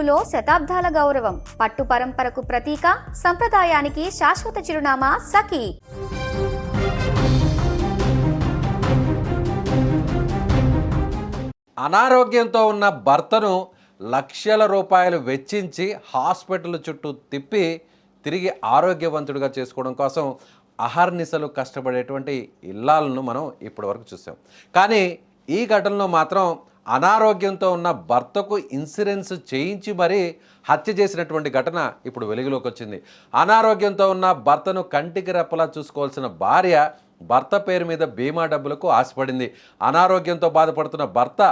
గుంటూరులో శతాబ్దాల గౌరవం, పట్టు పరంపరకు ప్రతీక, సంప్రదాయానికి శాశ్వత చిరునామా సఖీ. అనారోగ్యంతో ఉన్న భర్తను లక్షల రూపాయలు వెచ్చించి హాస్పిటల్ చుట్టూ తిప్పి తిరిగి ఆరోగ్యవంతుడిగా చేసుకోవడం కోసం అహర్నిశలు కష్టపడేటువంటి ఇల్లాలను మనం ఇప్పటివరకు చూసాం. కానీ ఈ ఘటనలో మాత్రం అనారోగ్యంతో ఉన్న భర్తకు ఇన్సూరెన్స్ చేయించి మరీ హత్య చేసినటువంటి ఘటన ఇప్పుడు వెలుగులోకి వచ్చింది. అనారోగ్యంతో ఉన్న భర్తను కంటికి రెప్పలా చూసుకోవాల్సిన భార్య భర్త పేరు మీద బీమా డబ్బులకు ఆశపడింది. అనారోగ్యంతో బాధపడుతున్న భర్త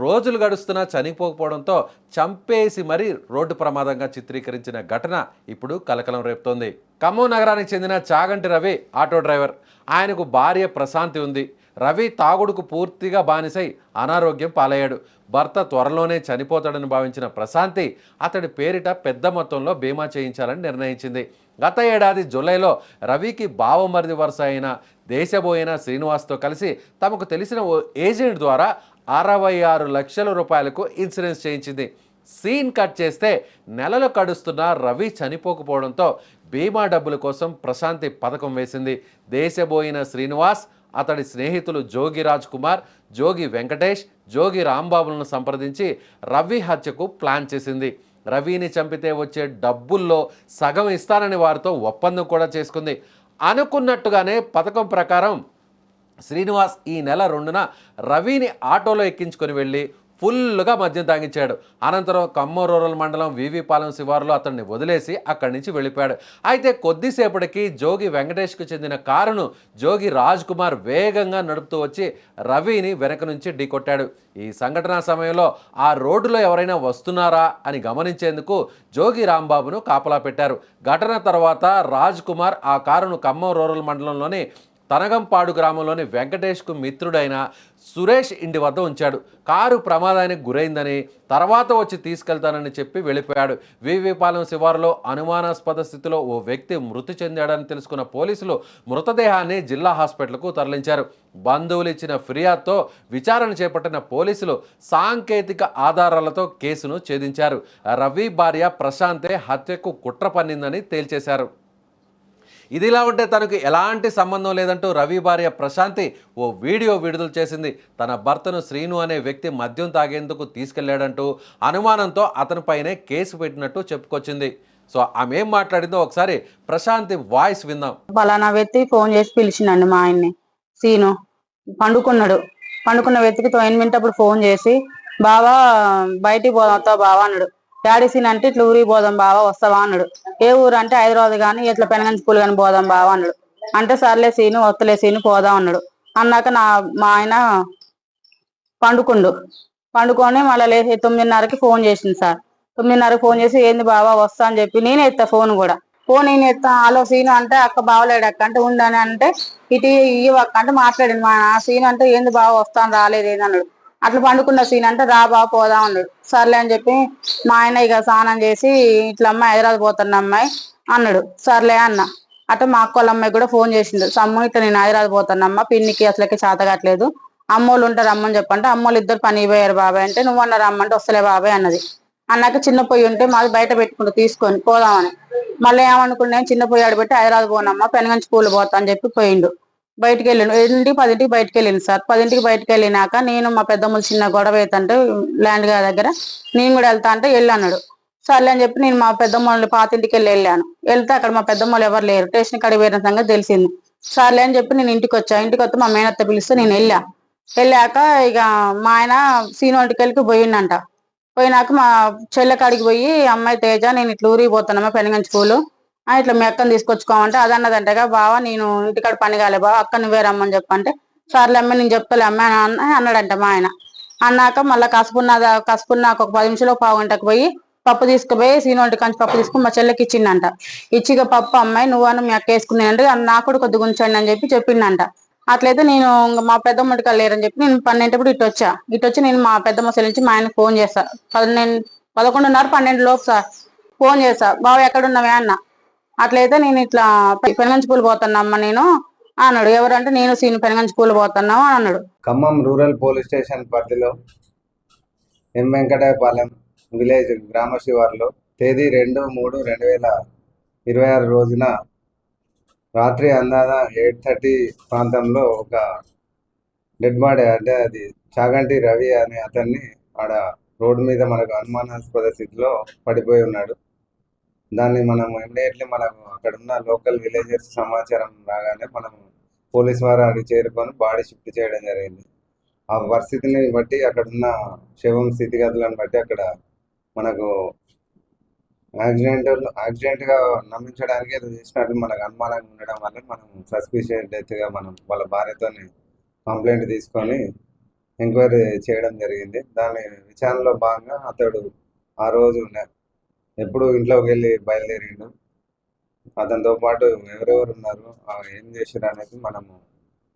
రోజులు గడుస్తున్నా చనిపోకపోవడంతో చంపేసి మరీ రోడ్డు ప్రమాదంగా చిత్రీకరించిన ఘటన ఇప్పుడు కలకలం రేపుతోంది. ఖమ్మం నగరానికి చెందిన చాగంటి రవి ఆటో డ్రైవర్. ఆయనకు భార్య ప్రశాంతి ఉంది. రవి తాగుడుకు పూర్తిగా బానిసై అనారోగ్యం పాలయ్యాడు. భర్త త్వరలోనే చనిపోతాడని భావించిన ప్రశాంతి అతడి పేరిట పెద్ద మొత్తంలో బీమా చేయించాలని నిర్ణయించింది. గత ఏడాది జూలైలో రవికి బావమరిది వరుస అయిన దేశబోయిన శ్రీనివాస్తో కలిసి తమకు తెలిసిన ఓ ఏజెంట్ ద్వారా 66 లక్షల రూపాయలకు ఇన్సూరెన్స్ చేయించింది. సీన్ కట్ చేస్తే నెలలు గడుస్తున్న రవి చనిపోకపోవడంతో బీమా డబ్బుల కోసం ప్రశాంతి పథకం వేసింది. దేశబోయిన శ్రీనివాస్, అతడి స్నేహితులు జోగి రాజ్ కుమార్, జోగి వెంకటేష్, జోగి రాంబాబులను సంప్రదించి రవి హత్యకు ప్లాన్ చేసింది. రవిని చంపితే వచ్చే డబ్బుల్లో సగం ఇస్తానని వారితో ఒప్పందం కూడా చేసుకుంది. అనుకున్నట్టుగానే పథకం ప్రకారం శ్రీనివాస్ ఈ నెల 2న రవిని ఆటోలో ఎక్కించుకొని వెళ్ళి ఫుల్గా మద్యం తాగించాడు. అనంతరం ఖమ్మం రూరల్ మండలం వీవీపాలెం శివారులో అతన్ని వదిలేసి అక్కడి నుంచి వెళ్ళిపోయాడు. అయితే కొద్దిసేపటికి జోగి వెంకటేష్కు చెందిన కారును జోగి రాజ్ కుమార్ వేగంగా నడుపుతూ వచ్చి రవిని వెనక నుంచి ఢీకొట్టాడు. ఈ సంఘటన సమయంలో ఆ రోడ్డులో ఎవరైనా వస్తున్నారా అని గమనించేందుకు జోగి రాంబాబును కాపలా పెట్టారు. ఘటన తర్వాత రాజ్ కుమార్ ఆ కారును ఖమ్మం రూరల్ మండలంలోని తనగంపాడు గ్రామంలోని వెంకటేష్కు మిత్రుడైన సురేష్ ఇంటి వద్ద ఉంచాడు. కారు ప్రమాదానికి గురైందని తర్వాత వచ్చి తీసుకెళ్తానని చెప్పి వెళ్ళిపోయాడు. వీవీపాలెం శివారులో అనుమానాస్పద స్థితిలో ఓ వ్యక్తి మృతి చెందాడని తెలుసుకున్న పోలీసులు మృతదేహాన్ని జిల్లా హాస్పిటల్కు తరలించారు. బంధువులు ఇచ్చిన ఫిర్యాదుతో విచారణ చేపట్టిన పోలీసులు సాంకేతిక ఆధారాలతో కేసును ఛేదించారు. రవి భార్య ప్రశాంతే హత్యకు కుట్ర పన్నిందని తేల్చేశారు. ఇదిలా ఉంటే తనకు ఎలాంటి సంబంధం లేదంటూ రవి భార్య ప్రశాంతి ఓ వీడియో విడుదల చేసింది. తన భర్తను శ్రీను అనే వ్యక్తి మద్యం తాగేందుకు తీసుకెళ్లాడంటూ అనుమానంతో అతనిపైనే కేసు పెట్టినట్టు చెప్పుకొచ్చింది. సో ఆమె ఏం మాట్లాడిందో ఒకసారి ప్రశాంతి వాయిస్ విందాం. పలానా వ్యక్తి ఫోన్ చేసి పిలిచిండండి మా ఆయన్ని. శ్రీను పండుకున్న వ్యక్తికి 9 మినిట్ ఫోన్ చేసి బావా బయటికి పోతావు బావా అన్నాడు. డాడీ సీన్ అంటే ఇట్లా ఊరికి పోదాం బావా వస్తావా అన్నాడు. ఏ ఊరు అంటే హైదరాబాద్ కానీ ఇట్లా పెనగంచి స్కూల్ కానీ పోదాం బావా అన్నాడు. అంటే సర్లే సీను వస్తలే సీను పోదాం అన్నాడు. అన్నాక మా ఆయన పండుకొని మళ్ళీ లేచి 9:30కి ఫోన్ చేసింది సార్. 9:30కి ఫోన్ చేసి ఏంది బావా వస్తా అని చెప్పి నేనే ఎత్తా ఫోన్ కూడా. ఫోన్ నేను ఎత్తా హలో సీను అంటే అక్క బావలేడు అక్క అంటే ఉండని అంటే ఇటు ఇవ్వక్క అంటే మాట్లాడింది. మా సీను అంటే ఏంది బావ వస్తాను రాలేదేంది అన్నాడు. అట్లా పండుకున్న సీన్ అంటే రా బావ పోదాం అన్నాడు. సర్లే అని చెప్పి మా ఆయన ఇక స్నానం చేసి ఇట్లా అమ్మాయి హైదరాబాద్ పోతున్న అమ్మాయి అన్నాడు. సర్లే అన్న. అట్లా మా అక్క వాళ్ళ అమ్మాయి కూడా ఫోన్ చేసిండు. సమ్ము ఇట్లా నేను హైదరాబాద్ పోతున్నమ్మ పిన్నికి అసలుకి చేత కావట్లేదు అమ్మోళ్ళు ఉంటారు రమ్మని చెప్పంటే అమ్మోళ్ళు ఇద్దరు పని పోయారు బాబాయ్ అంటే నువ్వు అన్న రమ్మంటే వస్తలే బాబాయ్ అన్నది. అన్నాక చిన్న పొయ్యి ఉంటే మాది బయట పెట్టుకుంటూ తీసుకొని పోదామని మళ్ళీ ఏమనుకున్నా చిన్న పొయ్యి ఆడబెట్టి హైదరాబాద్ పోనమ్మా పెనగంచి స్కూల్ పోతా అని చెప్పి పోయిండు. బయటికి వెళ్ళిండు 10కి బయటకు వెళ్ళింది సార్. 10కి బయటకు వెళ్ళినాక నేను మా పెద్దమ్మలు చిన్న గొడవ అవుతుంటే ల్యాండ్ దగ్గర నేను కూడా వెళ్తా అంటే వెళ్ళన్నాడు. సర్లే అని చెప్పి నేను మా పెద్దమ్మల్ని పాతింటికి వెళ్ళాను. వెళ్తే అక్కడ మా పెద్దమ్మలు ఎవరు లేరు. స్టేషన్ కాడికి పోయిన సంగతి తెలిసింది. సర్లే అని చెప్పి నేను ఇంటికి వస్తే మా మేనత్త పిలిస్తే నేను వెళ్ళాక ఇక మా ఆయన సీనోటికి వెళ్ళి పోయిండంట. పోయినాక మా చెల్లె కాడికి పోయి అమ్మాయి తేజ నేను ఇట్లా ఊరికి పోతానమ్మా పెనగంచి స్కూలు ఇట్లా మీ అక్కని తీసుకొచ్చుకోమంటే అదన్నదంటగా బావా నేను ఇంటికాడ పని కాలే బావ అక్క నువ్వే రమ్మని చెప్పంటే సర్లే అమ్మ నేను చెప్తాలే అమ్మ అన్నాడంట మా ఆయన. అన్నాక మళ్ళీ కసుపున్నాక ఒక 10 నిమిషాలు పావుగంటకు పోయి పప్పు తీసుకుపోయి సీనోటి కంచి పప్పు తీసుకుని మా చెల్లెకి ఇచ్చిండంట. ఇచ్చిగా పప్పు అమ్మాయి నువ్వు మీ అక్క వేసుకున్నానంటే నాకు కూడా కొద్దిగా ఉంచండి అని చెప్పి చెప్పిండంట. అట్లయితే నేను మా పెద్దమ్మటికి లేరని చెప్పి నేను 12 ఇటు వచ్చి నేను మా పెద్దమ్మ సెల్ నుంచి మా ఆయనకు ఫోన్ చేస్తా. 11:30 12 లోపు సార్ ఫోన్ చేస్తా బావ ఎక్కడున్నావే అన్న. అట్లయితే నేను ఇట్లా పెనగంచి పూలు పోతున్నామ్మ నేను అన్నాడు. ఎవరంటే నేను సీను పెనగంచి పూలు పోతున్నావు అని అన్నాడు. ఖమ్మం రూరల్ పోలీస్ స్టేషన్ పరిధిలో ఎం వెంకటాయపాలెం విలేజ్ గ్రామ శివార్లో తేదీ 2/3/2026 రోజున రాత్రి అందాద 8:30 ప్రాంతంలో ఒక డెడ్ బాడీ, అంటే అది చాగంటి రవి అనే అతన్ని ఆడ రోడ్డు మీద మనకు అనుమానాస్పద స్థితిలో పడిపోయి ఉన్నాడు. దాన్ని మనం ఇమ్మీడియట్లీ మనకు అక్కడ ఉన్న లోకల్ విలేజర్స్ సమాచారం రాగానే మనం పోలీస్ వారు అడిగి చేరుకొని బాడీ షిఫ్ట్ చేయడం జరిగింది. ఆ పరిస్థితిని బట్టి, అక్కడ ఉన్న శవం స్థితిగతులను బట్టి అక్కడ మనకు యాక్సిడెంట్గా నమ్మించడానికి ఏదో చేసినట్లు మనకు అనుమానంగా ఉండడం వల్ల మనం సస్పిషియస్ డెత్గా మనం వాళ్ళ భార్యతో కంప్లైంట్ తీసుకొని ఎంక్వైరీ చేయడం జరిగింది. దాని విచారణలో భాగంగా అతడు ఆ రోజు ఎప్పుడు ఇంట్లోకి వెళ్ళి బయలుదేరిండు, అతనితో పాటు ఎవరెవరు ఉన్నారు, ఏం చేశారు అనేది మనము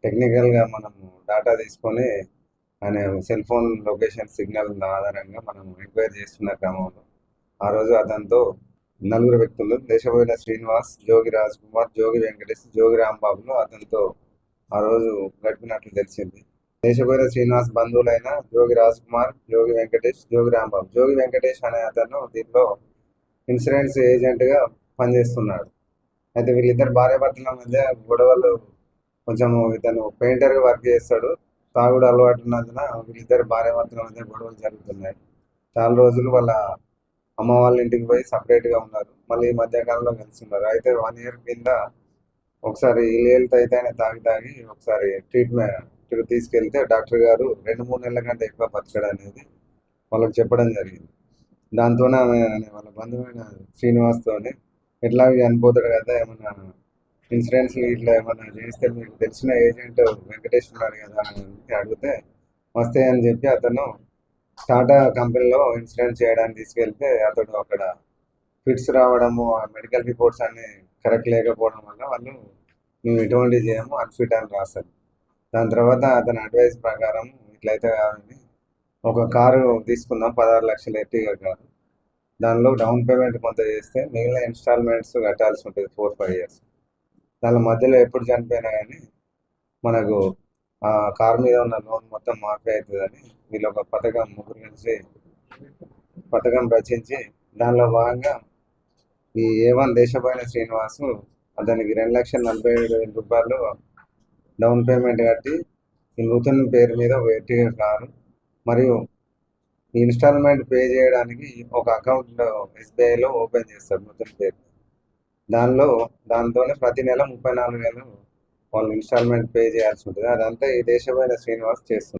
టెక్నికల్గా మనము డేటా తీసుకొని ఆయన సెల్ ఫోన్ లొకేషన్ సిగ్నల్ ఆధారంగా మనం ఎంక్వైరీ చేస్తున్న క్రమంలో ఆ రోజు అతనితో 4 వ్యక్తులు దేశపోయిన శ్రీనివాస్, జోగి రాజ్ కుమార్, జోగి వెంకటేష్, జోగి రాంబాబులు అతనితో ఆ రోజు గడిపినట్లు తెలిసింది. దేశపోయిన శ్రీనివాస్ బంధువులైన జోగి రాజ్ కుమార్, జోగి వెంకటేష్, జోగి రాంబాబు. జోగి వెంకటేష్ అనే అతను దీంట్లో ఇన్సూరెన్స్ ఏజెంట్గా పనిచేస్తున్నాడు. అయితే వీళ్ళిద్దరు భార్యాభర్తల మధ్య గొడవలు, కొంచెము ఇతను పెయింటర్గా వర్క్ చేస్తాడు, తాగుడు అలవాటు ఉన్నందున వీళ్ళిద్దరు భార్యాభర్తల మధ్య గొడవలు జరుగుతున్నాయి. చాలా రోజులు వాళ్ళ అమ్మ వాళ్ళ ఇంటికి పోయి సపరేట్గా ఉన్నారు, మళ్ళీ ఈ మధ్యకాలంలో కలిసి ఉన్నారు. అయితే 1 year కింద ఒకసారి హెల్త్ అయితే ఆయన తాగి ఒకసారి ట్రీట్మెంట్ తీసుకెళ్తే డాక్టర్ గారు 2-3 నెలల కంటే ఎక్కువ బతకడం అనేది వాళ్ళకి చెప్పడం జరిగింది. దాంతోనే ఆమె వాళ్ళ బంధువైన శ్రీనివాస్తోనే ఎట్లాగే చనిపోతాడు కదా, ఏమన్నా ఇన్సూరెన్స్ ఇట్లా ఏమన్నా చేస్తే మీకు తెలిసిన ఏజెంట్ వెంకటేష్ ఉన్నాడు కదా అని అడిగితే వస్తే అని చెప్పి అతను టాటా కంపెనీలో ఇన్సూరెన్స్ చేయడానికి తీసుకెళ్తే అతడు అక్కడ ఫిట్స్ రావడము, ఆ మెడికల్ రిపోర్ట్స్ అన్ని కరెక్ట్ లేకపోవడం వల్ల వాళ్ళు మేము ఎటువంటి చేయము, అన్ఫిట్ అని రాస్తారు. దాని తర్వాత అతని అడ్వైస్ ప్రకారం ఇట్లయితే కాదని ఒక కారు తీసుకుందాం, 16 లక్షల ఎర్టిగా కారు, దానిలో డౌన్ పేమెంట్ కొంత చేస్తే మిగిలిన ఇన్స్టాల్మెంట్స్ కట్టాల్సి ఉంటుంది 4-5 years. దాని మధ్యలో ఎప్పుడు చనిపోయినా కానీ మనకు ఆ కారు మీద ఉన్న లోన్ మొత్తం మాఫీ అవుతుందని వీళ్ళు ఒక ముగ్గురు కలిసి పథకం రచించి దానిలో భాగంగా ఈ A1 దేశపోయిన శ్రీనివాసు అతనికి 2,47,000 రూపాయలు డౌన్ పేమెంట్ కట్టి ఈ నూతన పేరు మీద ఒక ఎర్టిగా కారు మరియు ఈ ఇన్స్టాల్మెంట్ పే చేయడానికి ఒక అకౌంట్ SBIలో ఓపెన్ చేస్తారు నూతన పేరు. దాంతోనే ప్రతి నెల 34,000 వాళ్ళు ఇన్స్టాల్మెంట్ పే చేయాల్సి ఉంటుంది. అదంతా ఈ దేశపోయిన శ్రీనివాస్ చేస్తున్నారు.